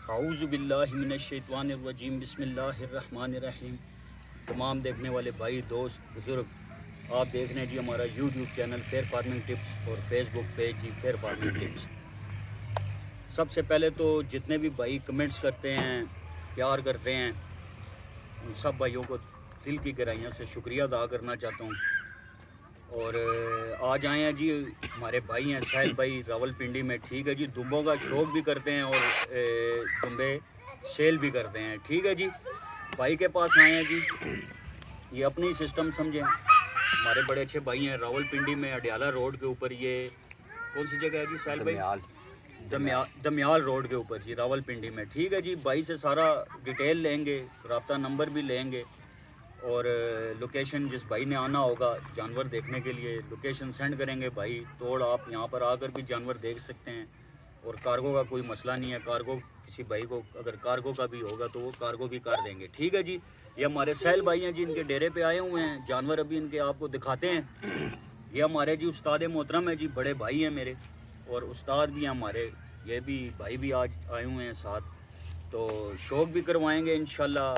औज़ु बिल्लाहि मिनश्शैतानिर्रजीम बिस्मिल्लाहिर्रहमानिर्रहीम। तमाम देखने वाले भाई दोस्त बुज़ुर्ग, आप देख रहे हैं जी हमारा YouTube channel fair farming tips और फेसबुक पेज जी फेयर फार्मिंग टिप्स। सबसे पहले तो जितने भी भाई कमेंट्स करते हैं, प्यार करते हैं, उन सब भाइयों को दिल की गहराइयों से शुक्रिया अदा करना चाहता हूँ। और आज आए हैं जी हमारे भाई हैं साहिल भाई रावलपिंडी में। ठीक है जी, दुम्बों का शौक भी करते हैं और दुम्बे सेल भी करते हैं। ठीक है जी, भाई के पास आए हैं जी, ये अपनी सिस्टम समझें। हमारे बड़े अच्छे भाई हैं रावलपिंडी में, अडियाला रोड के ऊपर। ये कौन सी जगह है जी साहिल भाई? दमियाल रोड के ऊपर जी, रावलपिंडी में। ठीक है जी, भाई से सारा डिटेल लेंगे, रब्ता नंबर भी लेंगे और लोकेशन जिस भाई ने आना होगा जानवर देखने के लिए लोकेशन सेंड करेंगे भाई। तो आप यहाँ पर आकर भी जानवर देख सकते हैं और कार्गो का कोई मसला नहीं है। कार्गो किसी भाई को अगर कार्गो का भी होगा तो वो कार्गो भी कर देंगे। ठीक है जी, ये हमारे साहिल भाई हैं जी, इनके डेरे पे आए हुए हैं। जानवर अभी इनके आपको दिखाते हैं। ये हमारे जी उस्ताद मोहतरम है जी, बड़े भाई हैं मेरे और उस्ताद भी हैं हमारे। ये भी भाई भी आज आए हुए हैं साथ, तो शौक भी करवाएंगे इंशाल्लाह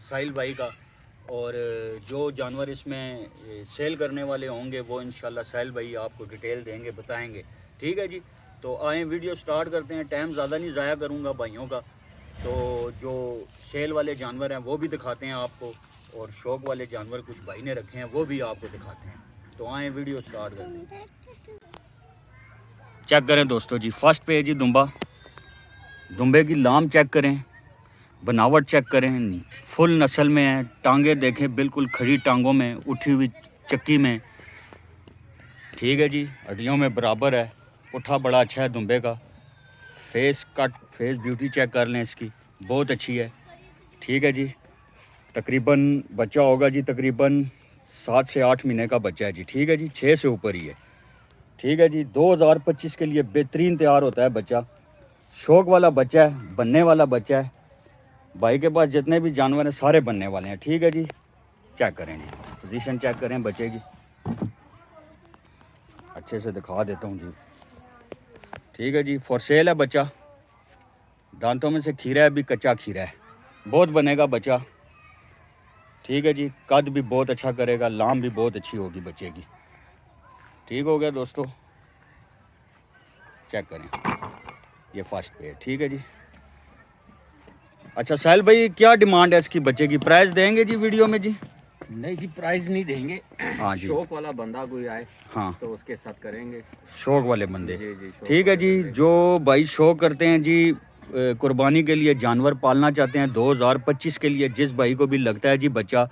साहिल भाई का। और जो जानवर इसमें सेल करने वाले होंगे वो इंशाल्लाह साहिल भाई आपको डिटेल देंगे, बताएंगे। ठीक है जी, तो आए वीडियो स्टार्ट करते हैं। टाइम ज़्यादा नहीं ज़ाया करूँगा भाइयों का। तो जो सेल वाले जानवर हैं वो भी दिखाते हैं आपको, और शौक वाले जानवर कुछ भाई ने रखे हैं वो भी आपको दिखाते हैं। तो आए वीडियो स्टार्ट करते हैं। चेक करें दोस्तों जी, फर्स्ट पे जी दुम्बे की लाम चेक करें, बनावट चेक करें, फुल नस्ल में है। टांगे देखें, बिल्कुल खड़ी टांगों में, उठी हुई चक्की में। ठीक है जी, हड्डियों में बराबर है। पुट्ठा बड़ा अच्छा है दुम्बे का। Face cut, face beauty check कर लें इसकी, बहुत अच्छी है। ठीक है जी, तकरीबन बच्चा होगा जी तकरीबन 7 से 8 महीने का बच्चा है जी। ठीक है जी, 6 से ऊपर ही है। ठीक है जी, 2025 के लिए बेहतरीन तैयार होता है बच्चा। शौक वाला बच्चा है, बनने वाला बच्चा है। भाई के पास जितने भी जानवर हैं सारे बनने वाले हैं। ठीक है जी, चेक करें जी, पोजीशन चेक करें बच्चे की, अच्छे से दिखा देता हूँ जी। ठीक है जी, फॉर सेल है बच्चा। दांतों में से खीरा है, भी कच्चा खीरा है, बहुत बनेगा बच्चा। ठीक है जी, कद भी बहुत अच्छा करेगा, लाम भी बहुत अच्छी होगी बच्चे की। ठीक हो गया दोस्तों, चेक करें, ये फर्स्ट पे है। ठीक है जी, अच्छा साहिल भाई क्या डिमांड है इसकी बच्चे की? प्राइस देंगे जी वीडियो में जी? नहीं जी, प्राइस नहीं देंगे। हाँ जी, शौक वाला बंदा कोई आए हाँ तो उसके साथ करेंगे। शौक वाले बंदे। जी जी, ठीक है जी, जो भाई शौक करते हैं जी, कुर्बानी के लिए जानवर पालना चाहते हैं 2025 के लिए, जिस भाई को भी लगता है जी बच्चा,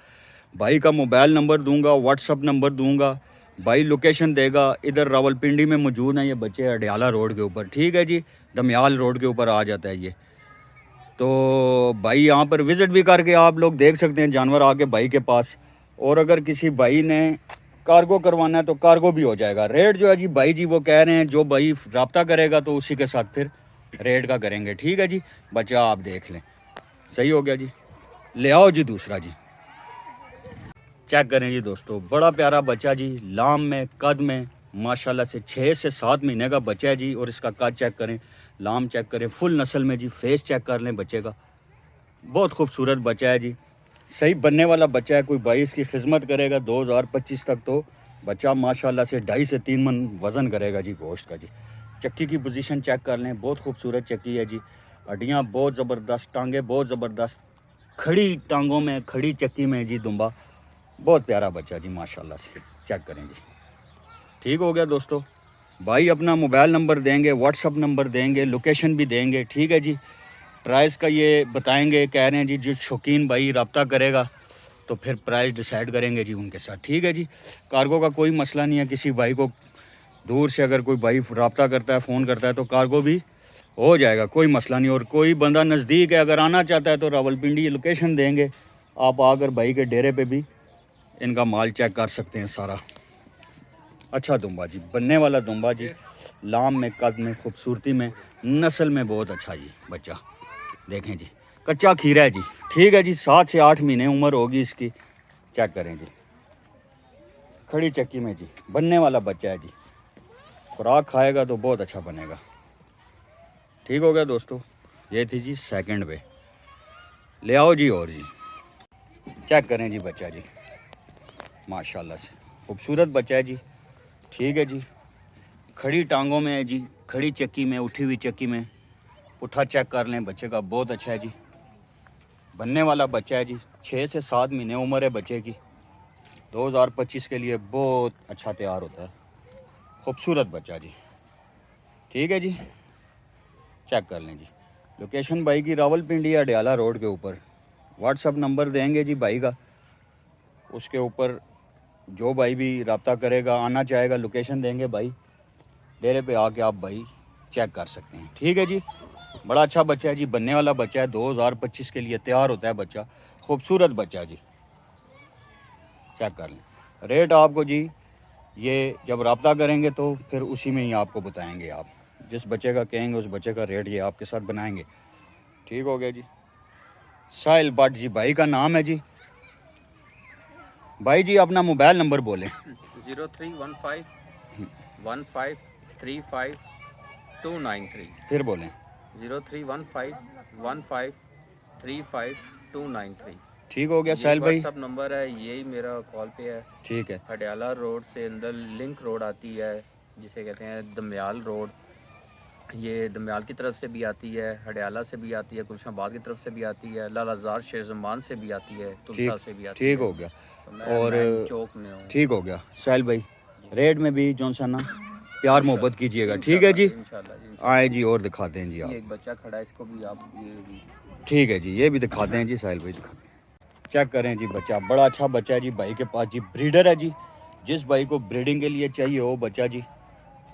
भाई का मोबाइल नंबर दूंगा, व्हाट्सअप नंबर दूंगा, भाई लोकेशन देगा। इधर रावलपिंडी में मौजूद हैं ये बच्चे, अडियाला रोड के ऊपर। ठीक है जी, दमियाल रोड के ऊपर आ जाता है ये। तो भाई यहाँ पर विज़िट भी करके आप लोग देख सकते हैं जानवर आके भाई के पास। और अगर किसी भाई ने कार्गो करवाना है तो कार्गो भी हो जाएगा। रेट जो है जी भाई जी वो कह रहे हैं, जो भाई रब्ता करेगा तो उसी के साथ फिर रेट का करेंगे। ठीक है जी, बच्चा आप देख लें, सही हो गया जी, ले आओ जी दूसरा जी। चेक करें जी दोस्तों, बड़ा प्यारा बच्चा जी, लाम में, कद में माशाल्लाह से 6 से 7 महीने का बच्चा है जी। और इसका कद चेक करें, लाम चेक करें, फुल नस्ल में जी। फेस चेक कर लें बच्चे का, बहुत खूबसूरत बच्चा है जी, सही बनने वाला बच्चा है। कोई भाई इसकी खिदमत करेगा 2025 तक तो बच्चा माशाल्लाह से 2.5 से 3 मन वज़न करेगा जी गोश्त का जी। चक्की की पोजीशन चेक कर लें, बहुत खूबसूरत चक्की है जी। हड्डियाँ बहुत ज़बरदस्त, टांगे बहुत ज़बरदस्त, खड़ी टांगों में, खड़ी चक्की में जी दुम्बा। बहुत प्यारा बच्चा जी माशाल्लाह से, चेक करें जी। ठीक हो गया दोस्तों, भाई अपना मोबाइल नंबर देंगे, व्हाट्सअप नंबर देंगे, लोकेशन भी देंगे। ठीक है जी, प्राइस का ये बताएंगे, कह रहे हैं जी जो शौकीन भाई रब्ता करेगा तो फिर प्राइस डिसाइड करेंगे जी उनके साथ। ठीक है जी, कार्गो का कोई मसला नहीं है। किसी भाई को दूर से अगर कोई भाई रब्ता करता है, फ़ोन करता है तो कार्गो भी हो जाएगा, कोई मसला नहीं। और कोई बंदा नज़दीक है अगर आना चाहता है तो रावलपिंडी लोकेशन देंगे, आप आकर भाई के डेरे पे भी इनका माल चेक कर सकते हैं सारा। अच्छा दुम्बा जी, बनने वाला दुम्बा जी, लाम में, कद में, खूबसूरती में, नस्ल में बहुत अच्छा जी बच्चा। देखें जी, कच्चा खीरा है जी। ठीक है जी, 7 से 8 महीने उम्र होगी इसकी। चेक करें जी, खड़ी चक्की में जी, बनने वाला बच्चा है जी। खुराक खाएगा तो बहुत अच्छा बनेगा। ठीक हो गया दोस्तों, ये थी जी सेकंड पे। ले आओ जी और जी चेक करें जी बच्चा जी, माशाल्लाह से खूबसूरत बच्चा है जी। ठीक है जी, खड़ी टांगों में है जी, खड़ी चक्की में, उठी हुई चक्की में। पुट्ठा चेक कर लें बच्चे का, बहुत अच्छा है जी। बनने वाला बच्चा है जी, 6 से 7 महीने उम्र है बच्चे की। 2025 के लिए बहुत अच्छा तैयार होता है, खूबसूरत बच्चा जी। ठीक है जी, चेक कर लें जी। लोकेशन भाई की रावलपिंडी अडयाला रोड के ऊपर। व्हाट्सअप नंबर देंगे जी भाई का, उसके ऊपर जो भाई भी रब्ता करेगा, आना चाहेगा, लोकेशन देंगे भाई, डेरे पे आके आप भाई चेक कर सकते हैं। ठीक है जी, बड़ा अच्छा बच्चा है जी, बनने वाला बच्चा है, 2025 के लिए तैयार होता है बच्चा, खूबसूरत बच्चा है जी। चेक कर लें। रेट आपको जी ये जब रब्ता करेंगे तो फिर उसी में ही आपको बताएंगे, आप जिस बच्चे का कहेंगे उस बच्चे का रेट ये आपके साथ बनाएंगे। ठीक हो गया जी। साहिल भट्ट जी भाई का नाम है जी। भाई जी अपना मोबाइल नंबर बोलें। 03151535 फिर बोलें। 03151535 ठीक हो गया ये साहिल भाई। व्हाट्सअप नंबर है, यही मेरा कॉल पे है। ठीक है। हडियाला रोड से अंदर लिंक रोड आती है, जिसे कहते हैं दमयाल रोड। ये दमयाल की तरफ से भी आती है, हडियाला से भी आती है, गुलशाबाद की तरफ से भी आती है, लालाजार शेरजमान से भी आती है, तुलसा से भी आती है। ठीक हो गया। तो मैं और मैन चौक में हूँ। ठीक हो गया साहिल भाई, रेट में भी जौन सा ना प्यार मोहब्बत कीजिएगा। ठीक है जी, इंशाल्लाह। आए जी और दिखाते हैं जी ये आप। एक बच्चा खड़ा है, इसको भी आप ये भी ठीक है जी, ये भी दिखाते हैं जी साहिल भाई, दिखाते हैं। चेक करें जी बच्चा, बड़ा अच्छा बच्चा है जी भाई के पास जी, ब्रीडर है जी। जिस भाई को ब्रीडिंग के लिए चाहिए हो बच्चा जी,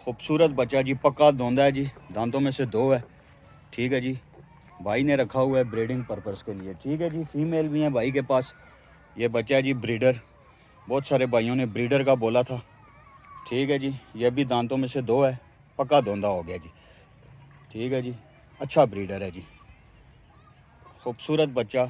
खूबसूरत बच्चा जी, पक्का धोंदा है जी, दांतों में से 2 है। ठीक है जी, भाई ने रखा हुआ है ब्रीडिंग पर्पज़ के लिए। ठीक है जी, फीमेल भी हैं भाई के पास। ये बच्चा है जी ब्रीडर, बहुत सारे भाइयों ने ब्रीडर का बोला था। ठीक है जी, ये भी दांतों में से 2 है, पक्का धोंदा हो गया जी। ठीक है जी, अच्छा ब्रीडर है जी, खूबसूरत बच्चा।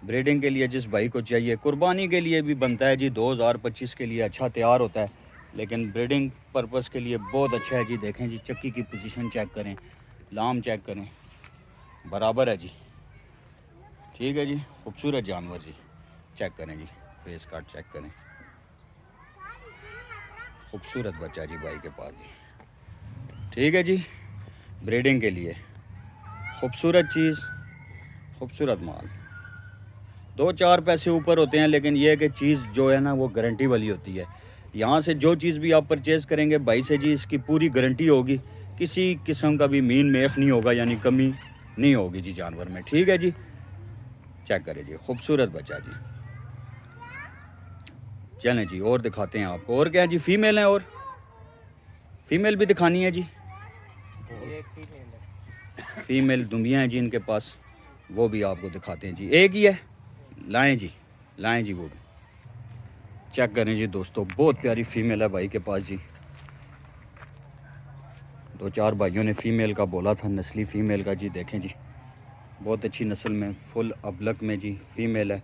ब्रीडिंग के लिए जिस भाई को चाहिए, कुर्बानी के लिए भी बनता है जी, 2025 के लिए अच्छा तैयार होता है, लेकिन ब्रीडिंग पर्पज़ के लिए बहुत अच्छा है जी। देखें जी, चक्की की पोजीशन चेक करें, लाम चेक करें, बराबर है जी। ठीक है जी, खूबसूरत जानवर जी। चेक करें जी, फेस कार्ड चेक करें, खूबसूरत बच्चा जी भाई के पास जी। ठीक है जी, ब्रीडिंग के लिए खूबसूरत चीज़, खूबसूरत माल। 2-4 पैसे ऊपर होते हैं, लेकिन यह है कि चीज़ जो है ना वो गारंटी वाली होती है। यहाँ से जो चीज़ भी आप परचेज़ करेंगे भाई से जी, इसकी पूरी गारंटी होगी, किसी किस्म का भी मीन मेख नहीं होगा, यानी कमी नहीं होगी जी जानवर में। ठीक है जी, चेक करें जी, खूबसूरत बच्चा जी। चलें जी और दिखाते हैं आपको। और क्या है जी, फीमेल है और फीमेल भी दिखानी है जी। फीमेल दुम्बियाँ हैं जी इनके पास, वो भी आपको दिखाते हैं जी। एक ही है, लाएं जी, लाएं जी वो भी। चेक करें जी दोस्तों, बहुत प्यारी फीमेल है भाई के पास जी। 2-4 भाइयों ने फ़ीमेल का बोला था, नस्ली फ़ीमेल का जी। देखें जी, बहुत अच्छी नस्ल में, फुल अबलक में जी फ़ीमेल है।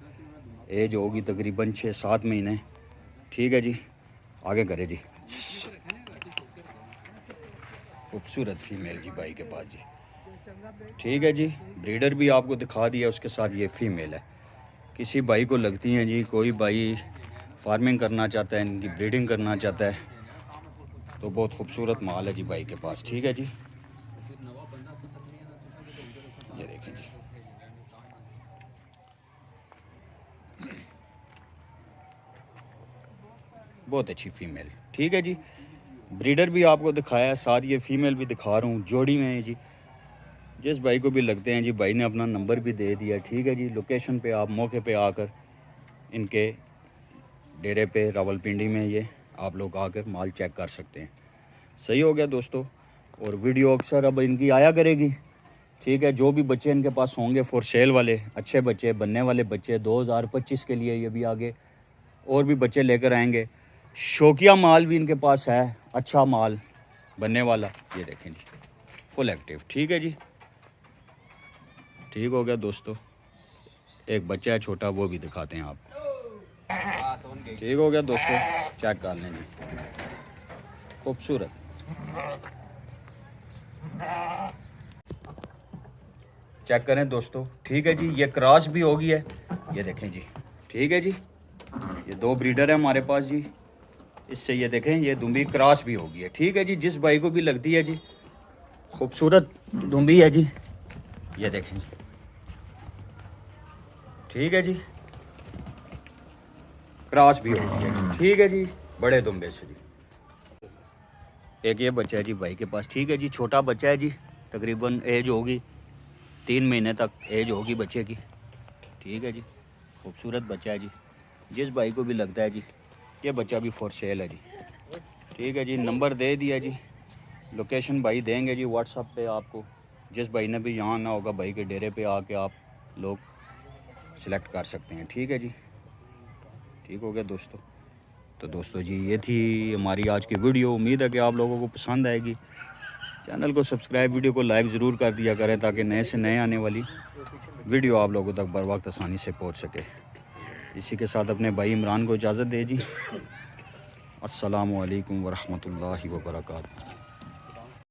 एज होगी तकरीबन 6-7 महीने। ठीक है जी, आगे करें जी। खूबसूरत फ़ीमेल जी भाई के पास जी। ठीक है जी, ब्रीडर भी आपको दिखा दिया, उसके साथ ये फ़ीमेल है। किसी भाई को लगती हैं जी, कोई भाई फार्मिंग करना चाहता है, इनकी ब्रीडिंग करना चाहता है, तो बहुत खूबसूरत माल है जी भाई के पास। ठीक है जी, ये देखें जी, बहुत अच्छी फ़ीमेल। ठीक है जी, ब्रीडर भी आपको दिखाया है, साथ ये फ़ीमेल भी दिखा रहा हूँ, जोड़ी में है जी। जिस भाई को भी लगते हैं जी, भाई ने अपना नंबर भी दे दिया। ठीक है जी, लोकेशन पे आप मौके पे आकर इनके डेरे पे रावलपिंडी में ये आप लोग आकर माल चेक कर सकते हैं। सही हो गया दोस्तों, और वीडियो अक्सर अब इनकी आया करेगी। ठीक है, जो भी बच्चे इनके पास होंगे फॉर सेल वाले, अच्छे बच्चे, बनने वाले बच्चे, 2025 के लिए ये भी आगे और भी बच्चे लेकर आएंगे। शौकिया माल भी इनके पास है, अच्छा माल बनने वाला। ये देखें जी, फुल एक्टिव। ठीक है जी, ठीक हो गया दोस्तों। एक बच्चा है छोटा, वो भी दिखाते हैं आप। ठीक हो गया दोस्तों, चेक कर लें जी, खूबसूरत। चेक करें दोस्तों, ठीक है जी। ये क्रॉस भी होगी है, ये देखें जी, ठीक है जी। ये 2 ब्रीडर है हमारे पास जी। इससे ये देखें, ये दुम्बी क्रॉस भी होगी है, ठीक है जी। जिस भाई को भी लगती है जी, खूबसूरत दुम्बी है जी, ये देखें जी, ठीक है जी। क्रॉस भी होगी है, ठीक है जी, बड़े दुम्बे से जी। एक ये बच्चा है जी भाई के पास, ठीक है जी। छोटा बच्चा है जी, तकरीबन एज होगी 3 महीने तक एज होगी बच्चे की, ठीक है जी। खूबसूरत बच्चा है जी, जिस भाई को भी लगता है जी, ये बच्चा भी फॉर सेल है जी, ठीक है जी। नंबर दे दिया जी, लोकेशन भाई देंगे जी व्हाट्सअप पे आपको। जिस भाई ने भी यहाँ आना होगा, भाई के डेरे पे आके आप लोग सिलेक्ट कर सकते हैं, ठीक है जी। ठीक हो गया दोस्तों। तो दोस्तों जी, ये थी हमारी आज की वीडियो। उम्मीद है कि आप लोगों को पसंद आएगी। चैनल को सब्सक्राइब, वीडियो को लाइक ज़रूर कर दिया करें, ताकि नए से नए आने वाली वीडियो आप लोगों तक बर वक्त आसानी से पहुंच सके। इसी के साथ अपने भाई इमरान को इजाज़त दे जी। अस्सलामु अलैकुम वरहमतुल्लाहि वबरकातुहू।